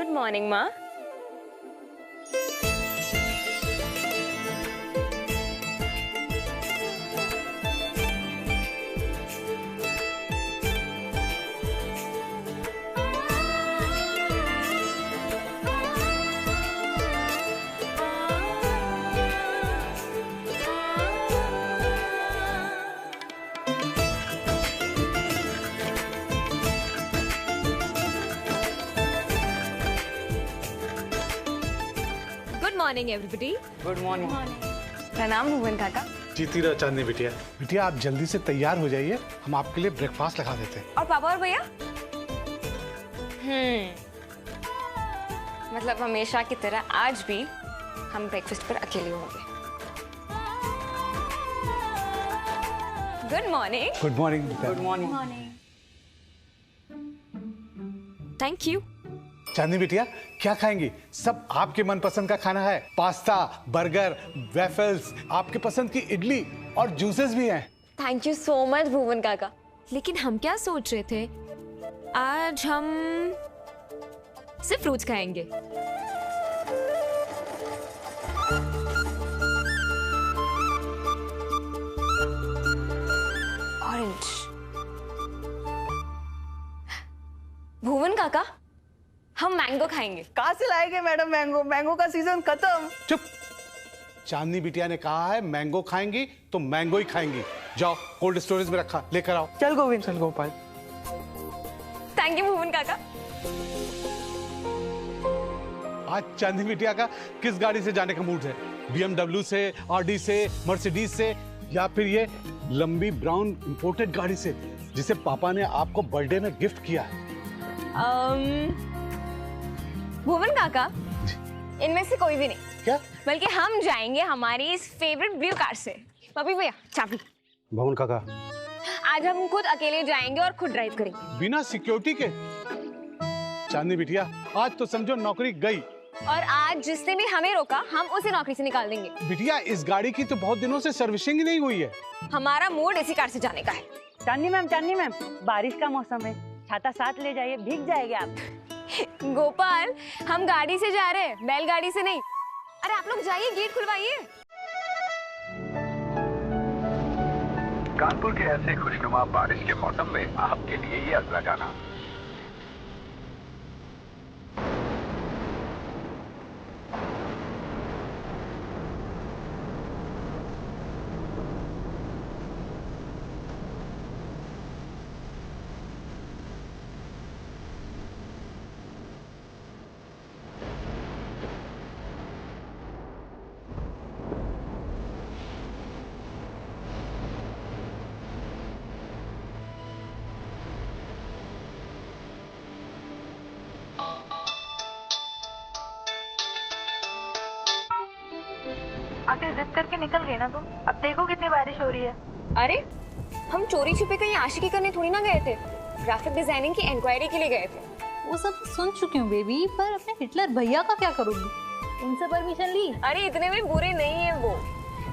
Good morning माँ। Good morning everybody. Good morning. प्रणाम भुवन काका। जीती रहो चांदनी बिटिया। बिटिया आप जल्दी से तैयार हो जाइए, हम आपके लिए ब्रेकफास्ट लगा देते हैं। और पापा और भैया? मतलब हमेशा की तरह आज भी हम ब्रेकफास्ट पर अकेले होंगे। Good morning. Good morning. Good morning. Thank you. Chandni बिटिया क्या खाएंगी? सब आपके मनपसंद का खाना है। पास्ता, बर्गर, वेफल्स, आपके पसंद की इडली और जूसेस भी हैं। थैंक यू सो मच भुवन काका। लेकिन हम क्या सोच रहे थे, आज हम सिर्फ फ्रूट्स खाएंगे। ऑरेंज। भुवन काका हम मैंगो खाएंगे। कहाँ से लाएंगे मैडम मैंगो? मैंगो का सीजन खत्म। चुप। चांदनी बिटिया ने कहा है मैंगो खाएंगी तो मैंगो ही खाएंगी। जाओ कोल्ड स्टोरेज में रखा, लेकर आओ। चल गोविंद। चल गोपाल। थैंक यू भुवन काका। आज चांदनी बिटिया का किस गाड़ी से जाने का मूड है? BMW से, RD से, मर्सिडीज से, या फिर ये लंबी ब्राउन इंपोर्टेड गाड़ी से जिसे पापा ने आपको बर्थडे में गिफ्ट किया है? भुवन काका इनमें से कोई भी नहीं। क्या? बल्कि हम जाएंगे हमारी इस फेवरेट ब्लू कार से। पपी भैया चाबी। भवन काका आज हम खुद अकेले जाएंगे और खुद ड्राइव करेंगे बिना सिक्योरिटी के? चांदनी बिटिया आज तो समझो नौकरी गई। और आज जिसने भी हमें रोका हम उसे नौकरी से निकाल देंगे। बिटिया इस गाड़ी की तो बहुत दिनों से सर्विसिंग ही नहीं हुई है। हमारा मूड इसी कार से जाने का है। चांदनी मैम बारिश का मौसम है, छाता साथ ले जाइए, भीग जाएंगे आप। गोपाल हम गाड़ी से जा रहे हैं, बैलगाड़ी से नहीं। अरे आप लोग जाइए, गेट खुलवाइए। कानपुर के ऐसे खुशनुमा बारिश के मौसम में आपके लिए ये अगला गाना। आखिर जिद करके निकल गए ना तुम। अब देखो कितनी बारिश हो रही है। अरे हम चोरी छुपे कहीं आशिकी करने थोड़ी ना गए थे, ग्राफिक डिजाइनिंग की इंक्वायरी के लिए गए थे। वो सब सुन चुकी हूँ बेबी, पर अपने हिटलर भैया का क्या करूँगी? उनसे परमिशन ली? अरे इतने भी बुरे नहीं है वो,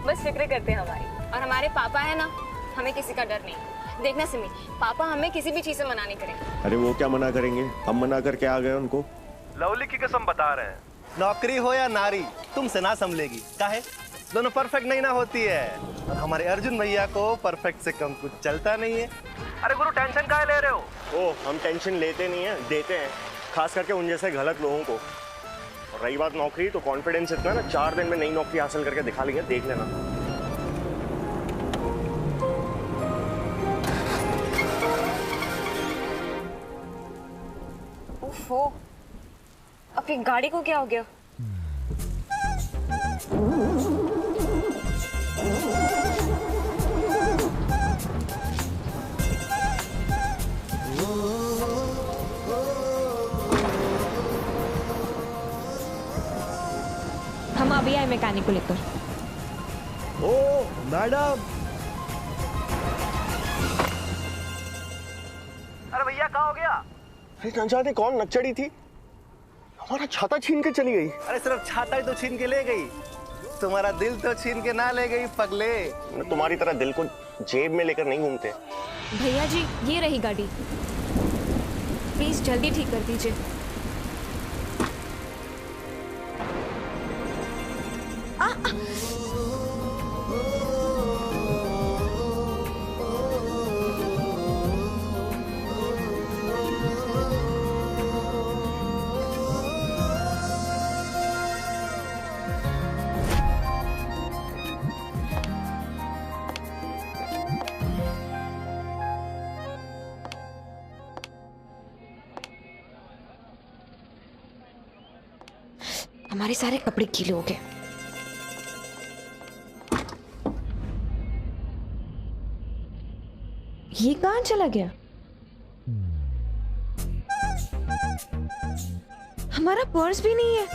बस फिक्र करते हैं हमारी। और हमारे पापा है ना, हमें किसी का डर नहीं। देखना सिमी, पापा हमें किसी भी चीज से मना नहीं करेंगे। अरे वो क्या मना करेंगे, हम मना करके आ गए उनको। लवली की कसम बता रहे हैं, नौकरी हो या नारी तुमसे ना संभलेगी। काहे? दोनों परफेक्ट नहीं ना होती है। और हमारे अर्जुन भैया को परफेक्ट से कम कुछ चलता नहीं है। अरे गुरु टेंशन काहे ले रहे हो? ओ हम टेंशन लेते नहीं है, देते हैं, खास करके उन जैसे गलत लोगों को। और रही बात नौकरी, तो कॉन्फिडेंस इतना ना, 4 दिन में नई नौकरी हासिल करके दिखा लेंगे, देख लेना। ओफो, अपनी गाड़ी को क्या हो गया? हम अभी आए मैकेनिक को लेकर। ओ मैडम, अरे भैया कहाँ हो गया? न जाने कौन नक्चड़ी थी, हमारा छाता छीन के चली गई। अरे सिर्फ छाता ही तो छीन के ले गई, तुम्हारा दिल तो छीन के ना ले गई पगले। तुम्हारी तरह दिल को जेब में लेकर नहीं घूमते। भैया जी ये रही गाड़ी, प्लीज जल्दी ठीक कर दीजिए। हमारे सारे कपड़े गीले हो गए। ये कहाँ चला गया? हमारा पर्स भी नहीं है।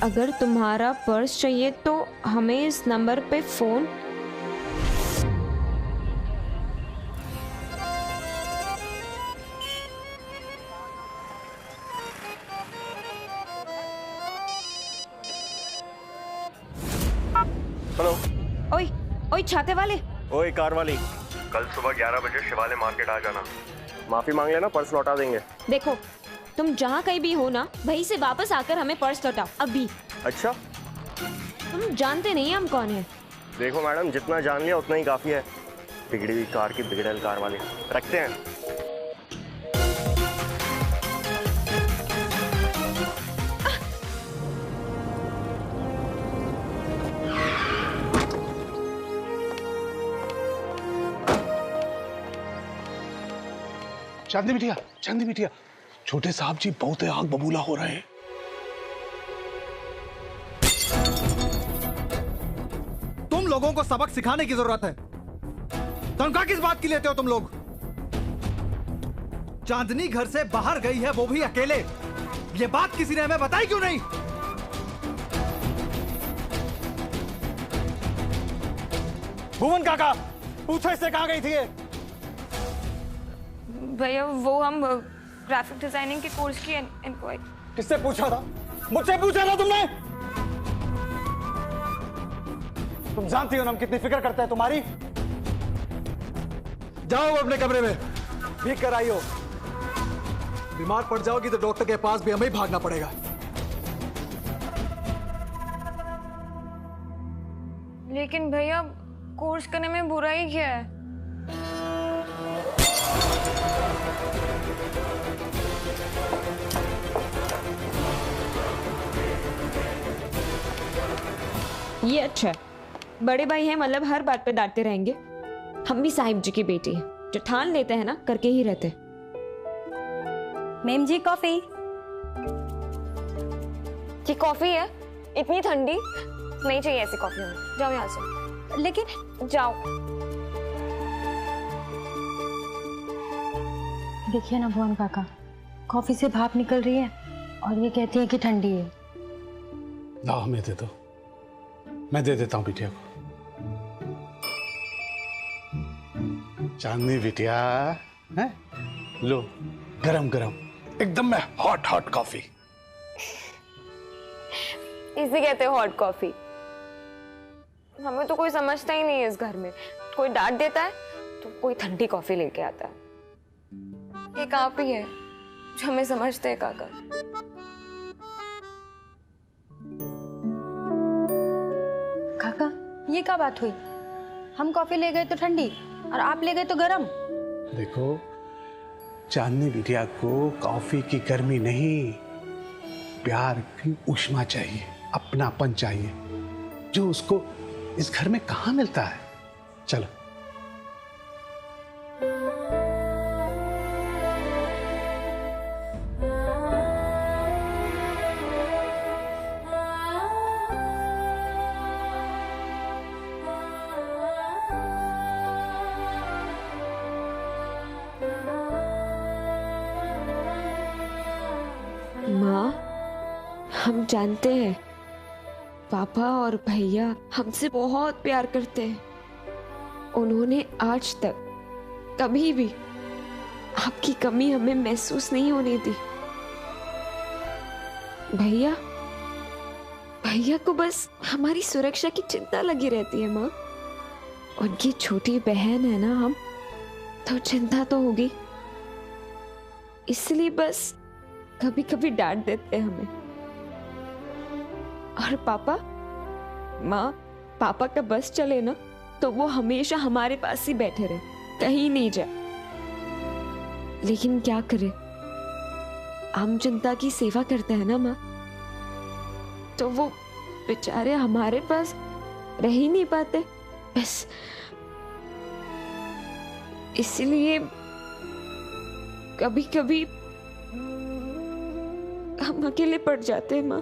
अगर तुम्हारा पर्स चाहिए तो हमें इस नंबर पे फोन। हेलो। ओए ओए छाते वाले। ओए कार वाली, कल सुबह 11 बजे शिवालय मार्केट आ जाना। माफी मांग लेना, पर्स लौटा देंगे। देखो तुम जहाँ कहीं भी हो ना, वहीं से वापस आकर हमें पर्स लौटाओ अभी। अच्छा, तुम जानते नहीं हम कौन है। देखो मैडम, जितना जान लिया उतना ही काफी है। बिगड़ी हुई कार की बिगड़ेल कार वाले। रखते हैं। चांदी बिटिया, चांदी बिटिया, छोटे साहब जी बहुत आग बबूला हो रहे हैं। तुम लोगों को सबक सिखाने की जरूरत है। तनख्वाह किस बात की लेते हो तुम लोग? चांदनी घर से बाहर गई है, वो भी अकेले। ये बात किसी ने हमें बताई क्यों नहीं? भुवन काका, पूछो इससे कहां गई थी ये? भैया वो हम ग्राफिक डिजाइनिंग के कोर्स की इंक्वायरी। किससे पूछा था? मुझसे पूछा था तुमने? तुम जानती हो ना हम कितनी फिक्र करते हैं तुम्हारी। जाओ अपने कमरे में, भीग कर आई हो। बीमार पड़ जाओगी तो डॉक्टर के पास भी हमें ही भागना पड़ेगा। लेकिन भैया कोर्स करने में बुराई क्या है? ये अच्छा है, बड़े भाई हैं मतलब हर बात पे डांटते रहेंगे। हम भी साहिब जी की बेटी हैं, जो ठान लेते हैं ना करके ही रहते। मैम जी कॉफी। ये कॉफी है? इतनी ठंडी नहीं चाहिए ऐसी कॉफी हमें। जाओ यहाँ से। लेकिन जाओ। देखिए ना भुवन काका, कॉफी से भाप निकल रही है और ये कहती है कि ठंडी है। लाओ हमें दे दो, मैं दे देता हूँ बिटिया को। चांदनी बिटिया, है लो, गरम गरम एकदम में हॉट हॉट कॉफी। इसे कहते हैं हॉट कॉफी। हमें तो कोई समझता ही नहीं है इस घर में। कोई डांट देता है तो कोई ठंडी कॉफी लेके आता है। एक आप ही है जो हमें समझते हैं काका। काका ये क्या बात हुई? हम कॉफी ले गए तो ठंडी और आप ले गए तो गरम। देखो चांदनी बिटिया को कॉफी की गर्मी नहीं, प्यार की ऊष्मा चाहिए, अपनापन चाहिए, जो उसको इस घर में कहाँ मिलता है। चलो माँ, हम जानते हैं पापा और भैया हमसे बहुत प्यार करते हैं। उन्होंने आज तक कभी भी आपकी कमी हमें महसूस नहीं होने दी। भैया भैया को बस हमारी सुरक्षा की चिंता लगी रहती है माँ। उनकी छोटी बहन है ना हम, तो चिंता तो होगी। इसलिए बस कभी कभी डांट देते हैं हमें। और पापा, माँ, पापा का बस चले ना तो वो हमेशा हमारे पास ही बैठे रहे, कहीं नहीं जाए। लेकिन क्या करे, आम जनता की सेवा करते हैं ना माँ, तो वो बेचारे हमारे पास रह ही नहीं पाते। बस इसलिए कभी कभी हम अकेले पड़ जाते हैं माँ।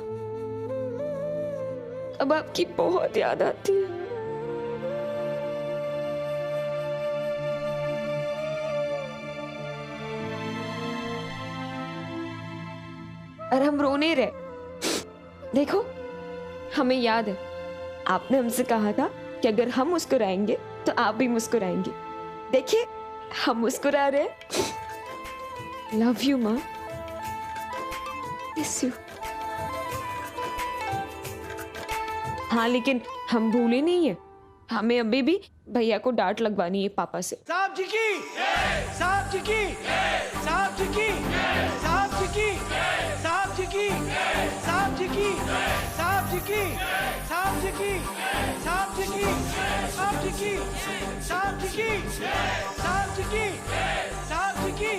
अब आपकी बहुत याद आती है। और हम रो नहीं रहे। देखो, हमें याद है आपने हमसे कहा था कि अगर हम मुस्कुराएंगे तो आप भी मुस्कुराएंगे। देखिए, हम मुस्कुरा रहे हैं। लव यू माँ, मिस यू। हाँ, लेकिन हम भूले नहीं है, हमें अभी भी भैया को डांट लगवानी है पापा से। साहब जी की, साहब जी की, साहब जी की, साहब जी की, साहब जी की, साहब जी की, साहब जी की, साहब जी की, साहब जी की, साहब जी की, साहब जी की, साहब जी की, साहब जी की,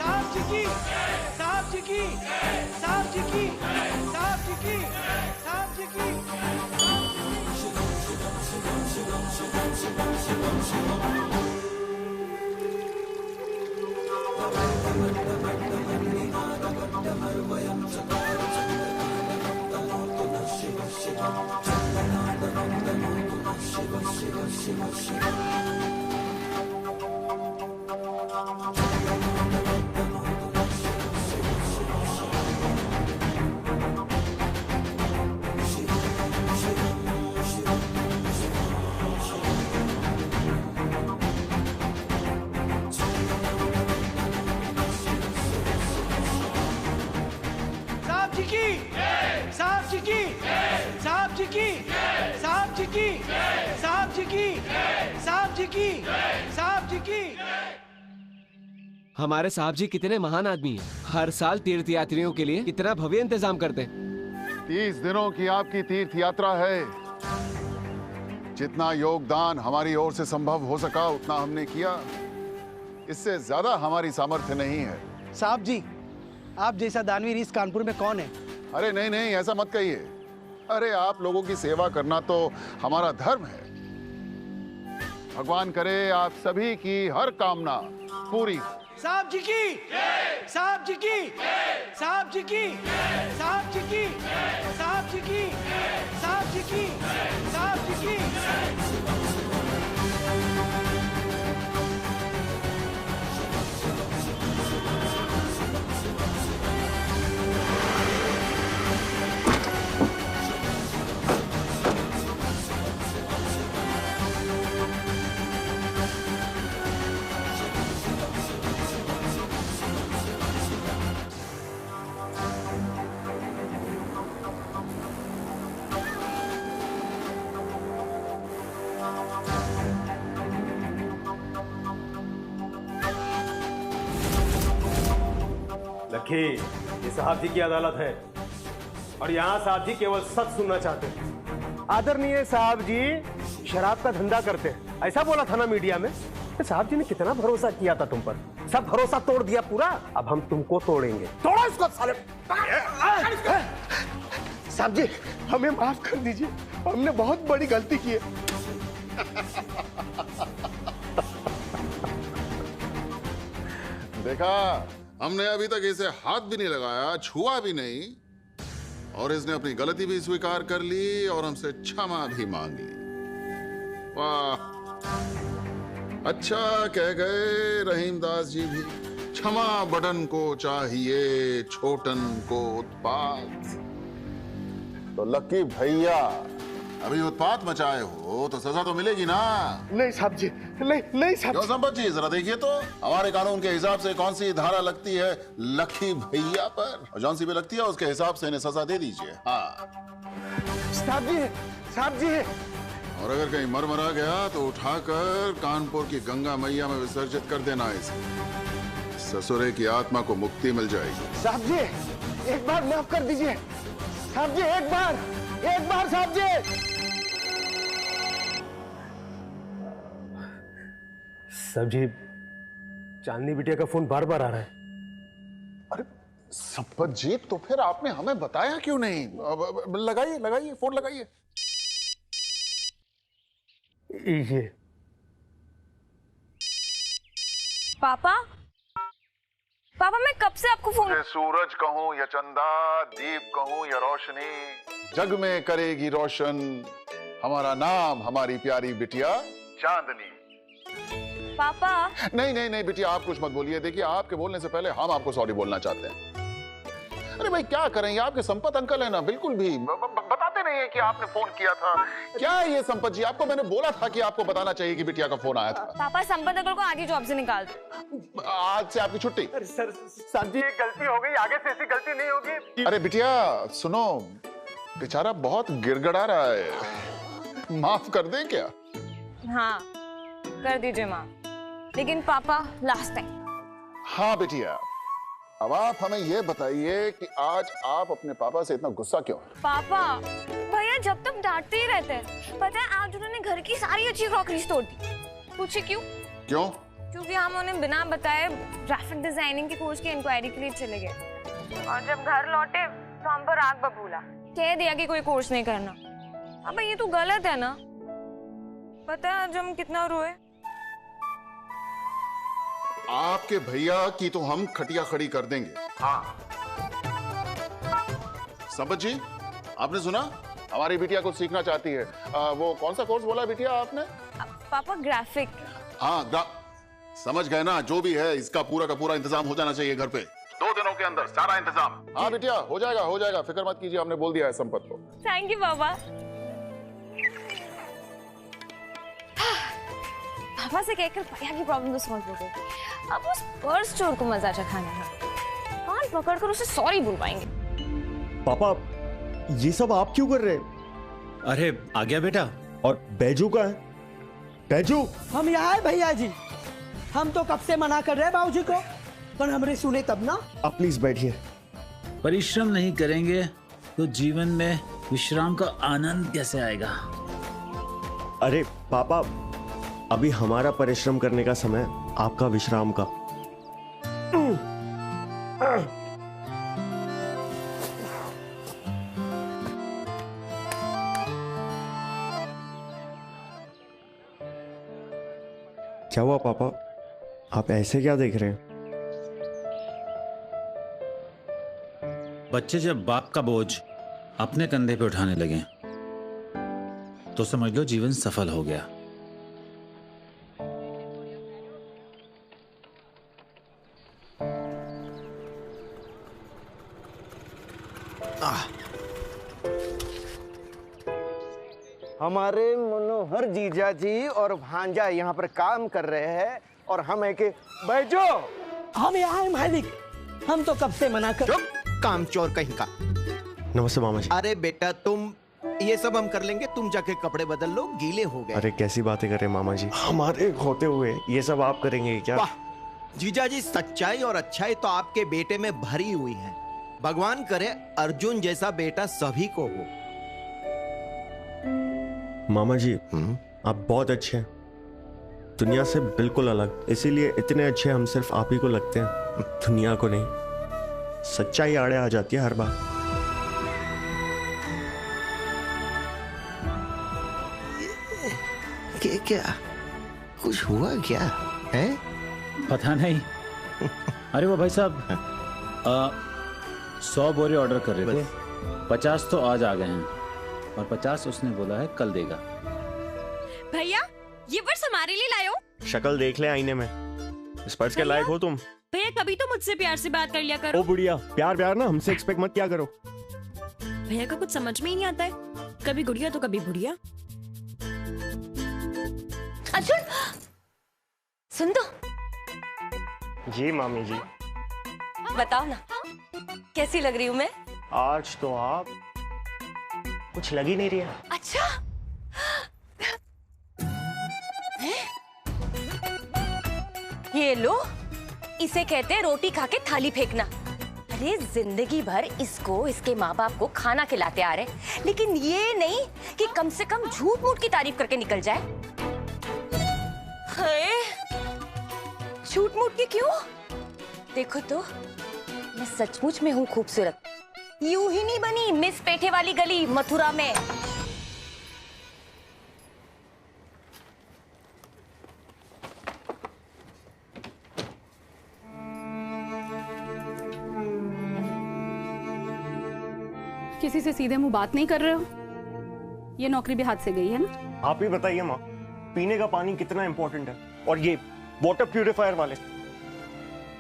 साहब जी की, साहब जी की, साहब जी की, साहब जी की, साहब जी की। साहब जी की, साहब जी की, साहब जी की, साहब जी की, साहब जी की, साहब जी की, साहब जी की। हमारे साहब जी कितने महान आदमी हैं। हर साल तीर्थ यात्रियों के लिए कितना भव्य इंतजाम करते हैं। 30 दिनों की आपकी तीर्थ यात्रा है। जितना योगदान हमारी ओर से संभव हो सका उतना हमने किया। इससे ज्यादा हमारी सामर्थ्य नहीं है। साहब जी, आप जैसा दानवीर इस कानपुर में कौन है? अरे नहीं नहीं, ऐसा मत कहिए। अरे आप लोगों की सेवा करना तो हमारा धर्म है। भगवान करे आप सभी की हर कामना पूरी हो। साहब जी की, साहब जी की, साहब जी की, साहब जी की, साहब जी की, साहब जी की, साहब जी की। लखी, ये साहब जी की अदालत है और यहाँ साहब जी केवल सच सुनना चाहते हैं। आदरणीय साहब जी शराब का धंधा करते हैं, ऐसा बोला था ना मीडिया में। साहब जी ने कितना भरोसा किया था तुम पर, सब भरोसा तोड़ दिया पूरा। अब हम तुमको तोड़ेंगे। तोड़ो इसको साले। साहब जी, हमें माफ कर दीजिए, हमने बहुत बड़ी गलती की है। देखा, हमने अभी तक इसे हाथ भी नहीं लगाया, छुआ भी नहीं, और इसने अपनी गलती भी स्वीकार कर ली और हमसे क्षमा भी मांग ली। वाह, अच्छा कह गए रहीमदास जी भी। क्षमा बड़न को चाहिए, छोटन को उत्पात। तो लक्की भैया, अभी उत्पात मचाए हो तो सजा तो मिलेगी ना? नहीं साहब जी, नहीं साहब। क्यों संपत जी, जरा देखिए तो हमारे कानून के हिसाब से कौन सी धारा लगती है लक्की भैया पर, और जौन सी भी लगती है उसके हिसाब से इन्हें सजा दे दीजिए। हाँ साहब जी, साहब जी। और अगर कहीं मर गया तो उठाकर कानपुर की गंगा मैया में विसर्जित कर देना इसे। ससुरे की आत्मा को मुक्ति मिल जाएगी। साहब जी, एक बार माफ कर दीजिए। साहब जी, एक बार साहब जी। साहब जी, चांदनी बिटिया का फोन बार बार आ रहा है। अरे संपत जी, तो फिर आपने हमें बताया क्यों नहीं? लगाइए फोन लगाइए। ये पापा, पापा मैं कब से आपको फोन। सूरज कहूँ या चंदा, दीप कहूँ या रोशनी, जग में करेगी रोशन हमारा नाम, हमारी प्यारी बिटिया चांदनी। पापा नहीं नहीं नहीं बिटिया, आप कुछ मत बोलिए। देखिए, आपके बोलने से पहले हम आपको सॉरी बोलना चाहते हैं। अरे भाई क्या करें, आपके संपत अंकल है ना, बिल्कुल भी बताते नहीं है कि आपने फोन किया था। क्या है ये संपत जी, आपको मैंने बोला था कि आपको बताना चाहिए कि बिटिया का फोन आया था। पापा संपत अंकल को आगे जॉब से निकाल दो। आज से आपकी छुट्टी। सर साहब जी, एक गलती हो गई, आगे से ऐसी गलती नहीं होगी। अरे बिटिया सुनो, बेचारा बहुत गिड़गड़ा रहा है, माफ कर दें क्या? हाँ कर दीजिए माफ, लेकिन पापा लास्ट टाइम। हाँ बिटिया, अब आप हमें ये बताइए कि आज आप अपने पापा से इतना गुस्सा क्यों? पापा भैया जब तक डांटते ही रहते हैं। पता है आज उन्होंने घर की सारी अच्छी क्रॉकरीज तोड़ दी। पूछे क्यों? क्यों? क्योंकि हम उन्हें बिना बताए ग्राफिक डिजाइनिंग के कोर्स की इंक्वायरी के लिए चले गए, और जब घर लौटे तो हम पर आग बबूला, कह दिया कि कोई कोर्स नहीं करना। अब ये तो गलत है ना? पता है आज हम कितना रोए। आपके भैया की तो हम खटिया खड़ी कर देंगे। हाँ संपत जी, आपने सुना हमारी बिटिया कुछ सीखना चाहती है। वो कौन सा कोर्स बोला बिटिया आपने? पापा ग्राफिक। हाँ समझ गए ना, जो भी है इसका पूरा का पूरा इंतजाम हो जाना चाहिए घर पे 2 दिनों के अंदर, सारा इंतजाम। हाँ बिटिया हो जाएगा हो जाएगा, फिक्र मत कीजिए, हमने बोल दिया है संपत को। थैंक यू पापा। पापा से कहकर भैया की प्रॉब्लम तो सॉल्व हो गई। अब उस पर्स चोर को मजा चखाना है, कान पकड़कर उसे सॉरी बुलवाएंगे। पापा ये सब आप क्यों कर रहे हैं? अरे आ गया बेटा। और बैजू का है? बैजू हम यहाँ है भैया जी, हम तो कब से मना कर रहे हैं बाबूजी को, पर हमने सुने तब ना। आप प्लीज बैठिए। परिश्रम नहीं करेंगे तो जीवन में विश्राम का आनंद कैसे आएगा? अरे पापा, अभी हमारा परिश्रम करने का समय, आपका विश्राम का। क्या हुआ पापा, आप ऐसे क्या देख रहे हैं? बच्चे जब बाप का बोझ अपने कंधे पे उठाने लगे तो समझ लो जीवन सफल हो गया। हमारे मनोहर जीजा जी और भांजा यहाँ पर काम कर रहे हैं और हम है कि बैजो। हम यहाँ हैं मालिक, हम तो कब से मना कर। कामचोर कहीं का। नमस्ते मामा जी। अरे बेटा तुम, ये सब हम कर लेंगे, तुम जाके कपड़े बदल लो, गीले हो गए। अरे कैसी बातें कर रहे हैं मामा जी, हमारे होते हुए ये सब आप करेंगे क्या? वाह जीजा जी, सच्चाई और अच्छाई तो आपके बेटे में भरी हुई है। भगवान करे अर्जुन जैसा बेटा सभी को हो। मामा जी आप बहुत अच्छे हैं, दुनिया से बिल्कुल अलग, इसीलिए इतने अच्छे हम सिर्फ आप ही को लगते हैं, दुनिया को नहीं। सच्चाई आड़े आ जाती है हर बार। क्या कुछ हुआ क्या है? पता नहीं। अरे वो भाई साहब 100 बोरे ऑर्डर कर रहे थे, 50 तो आज आ गए हैं और 50 उसने बोला है कल देगा। भैया ये पर्स हमारे लिए लाए हो? शक्ल देख ले आईने में, इस पर्स के लायक हो तुम? भैया कभी तो मुझसे प्यार से बात कर लिया करो। ओ बुढ़िया, प्यार प्यार ना हमसे एक्सपेक्ट मत क्या करो। भैया को कुछ समझ में ही नहीं आता है, कभी गुड़िया तो कभी बुढ़िया। अर्जुन सुन तो। जी मामी जी। बताओ ना कैसी लग रही हूँ मैं? आज तो आप कुछ लग ही नहीं रही है। अच्छा ये लो, इसे कहते हैं रोटी खा के थाली फेंकना। अरे जिंदगी भर इसको इसके माँ बाप को खाना खिलाते आ रहे, लेकिन ये नहीं कि कम से कम झूठ मूठ की तारीफ करके निकल जाए। झूठ मूठ की क्यों? देखो तो मैं सचमुच में हूँ खूबसूरत, यूं ही नहीं बनी मिस पेठे वाली गली मथुरा में। किसी से सीधे मुंह बात नहीं कर रहे हो? ये नौकरी भी हाथ से गई है ना? आप ही बताइए माँ, पीने का पानी कितना इंपॉर्टेंट है, और ये वाटर प्यूरिफायर वाले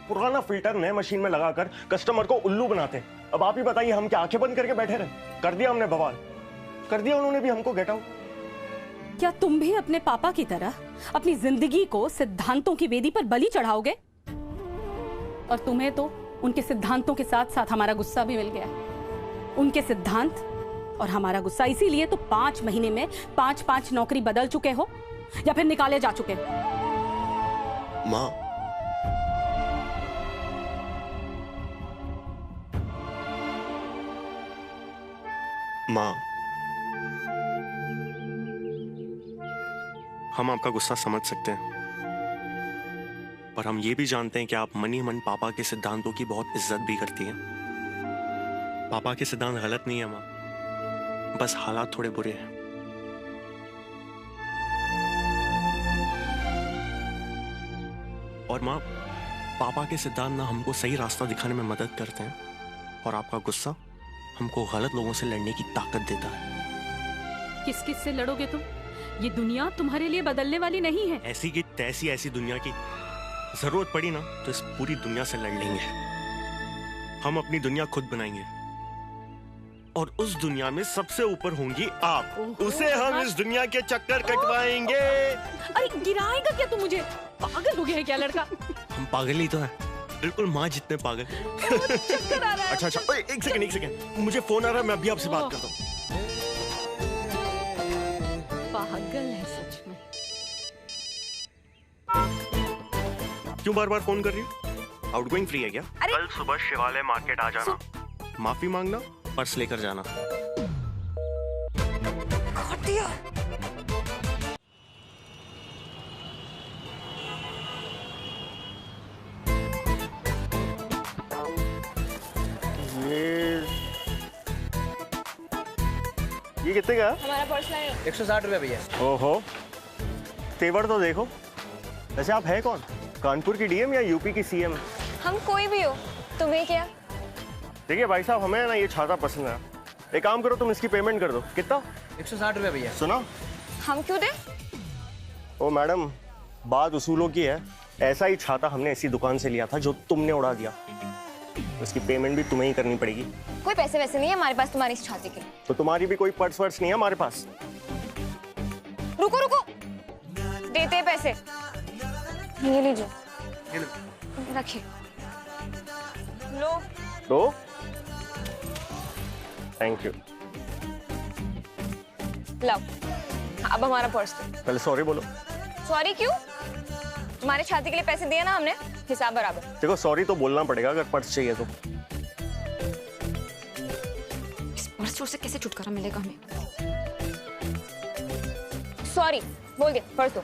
पुराना फिल्टर नए मशीन में लगाकर कस्टमर को उल्लू बनाते हैं। अब आप ही बताइए, हम क्या आंखें बंद करके बैठे रहे? कर दिया हमने बवाल, कर दिया उन्होंने भी हमको गेट आउट। क्या तुम भी अपने पापा की तरह अपनी जिंदगी को सिद्धांतों की वेदी पर बलि चढ़ाओगे? और तुम्हें तो उनके सिद्धांतों के साथ साथ हमारा गुस्सा भी मिल गया। उनके सिद्धांत और हमारा गुस्सा, इसीलिए तो 5 महीने में 5-5 नौकरी बदल चुके हो या फिर निकाले जा चुके हो। माँ, माँ, हम आपका गुस्सा समझ सकते हैं, पर हम ये भी जानते हैं कि आप मनी मन पापा के सिद्धांतों की बहुत इज्जत भी करती हैं। पापा के सिद्धांत गलत नहीं है माँ, बस हालात थोड़े बुरे हैं। और माँ, पापा के सिद्धांत ना हमको सही रास्ता दिखाने में मदद करते हैं, और आपका गुस्सा हमको गलत लोगों से लड़ने की ताकत देता है। किस किस से लड़ोगे तुम? ये दुनिया तुम्हारे लिए बदलने वाली नहीं है। ऐसी की तैसी ऐसी दुनिया की जरूरत पड़ी ना तो इस पूरी दुनिया से लड़ लेंगे। हम अपनी दुनिया खुद बनाएंगे, और उस दुनिया में सबसे ऊपर होंगी आप। उसे हम इस दुनिया के चक्कर कटवाएंगे। अरे गिराएगा क्या तू मुझे? पागल हो गया है क्या लड़का? हम पागल ही तो हैं, बिल्कुल माँ जितने पागल। चक्कर आ रहा है। अच्छा, ओए, एक सेकंड, मुझे फोन आ रहा है, मैं अभी आपसे बात करता हूँ। पागल है सच में। क्यों बार बार फोन कर रही हो? आउटगोइंग फ्री है क्या? कल सुबह शिवालय मार्केट आ जाना, माफी मांगना, पर्स लेकर जाना। ये कितने का? हमारा पर्स लाए। 160 रुपए भैया। ओहो, तेवर तो देखो। वैसे आप है कौन? कानपुर की डीएम या यूपी की सीएम? हम कोई भी हो, तुम्हें क्या? देखिए भाई साहब, हमें ना ये छाता पसंद है। एक काम करो, तुम इसकी पेमेंट कर दो। कितना? 160 रुपए भैया। सुना? हम क्यों दे? ओ मैडम, बात उसूलों की है। ऐसा ही छाता हमने इसी दुकान से लिया था जो तुमने उड़ा दिया। उसकी पेमेंट भी तुम्हें ही करनी पड़ेगी। कोई पैसे वैसे नहीं है हमारे पास तुम्हारी इस छाती के। तो तुम्हारी भी कोई पर्स वर्स नहीं है हमारे पास? रुको रुको, देते हैं पैसे। ये लीजिए, रखिए। लो लो, थैंक यू। लाओ, अब हमारा पर्स दो। पहले सॉरी बोलो। सॉरी क्यों? तुम्हारे छाती के लिए पैसे दिए ना हमने, हिसाब बराबर। देखो, सॉरी तो बोलना पड़ेगा अगर पर्स चाहिए तो। इस पर्स चोर से कैसे छुटकारा मिलेगा हमें? सॉरी बोल दे, पर्स दो।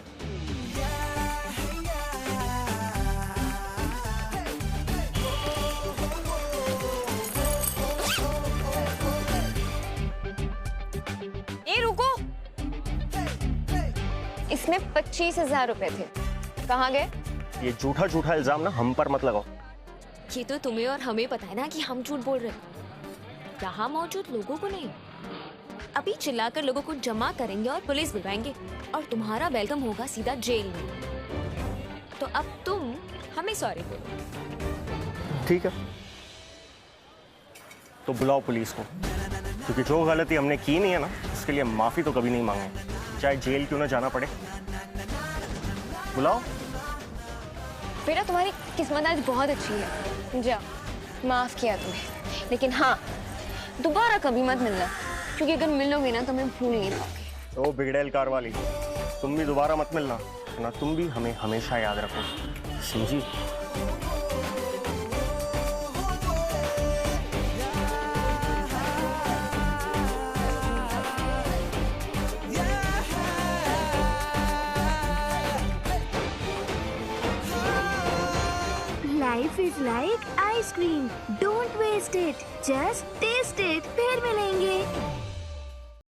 ये रुको, इसमें 25,000 रुपए थे, कहाँ गए? ये झूठा झूठा इल्जाम ना हम पर मत लगाओ। ये तो तुम्हें और हमें पता है ना कि हम झूठ बोल रहे हैं। यहाँ मौजूद लोगों को नहीं। अभी चिल्लाकर लोगों को जमा करेंगे और पुलिस बुलवाएंगे, और तुम्हारा वेलकम होगा सीधा जेल में। तो अब तुम हमें सॉरी बोलो। ठीक है, तो बुलाओ पुलिस को, क्योंकि जो गलती हमने की नहीं है ना, उसके लिए माफी तो कभी नहीं मांगे, चाहे जेल क्यों ना जाना पड़े। बुलाओ। बेटा, तुम्हारी किस्मत आज बहुत अच्छी है। जाओ, माफ किया तुम्हें, लेकिन हाँ, दोबारा कभी मत मिलना, क्योंकि अगर मिलोगे ना तो मैं भूल नहीं पाऊंगी। ओ बिगड़ेल कार वाली, तुम भी दोबारा मत मिलना, ना तुम भी हमें हमेशा याद रखो, समझी? Life is like ice cream. Don't waste it. Just taste it. फिर मिलेंगे।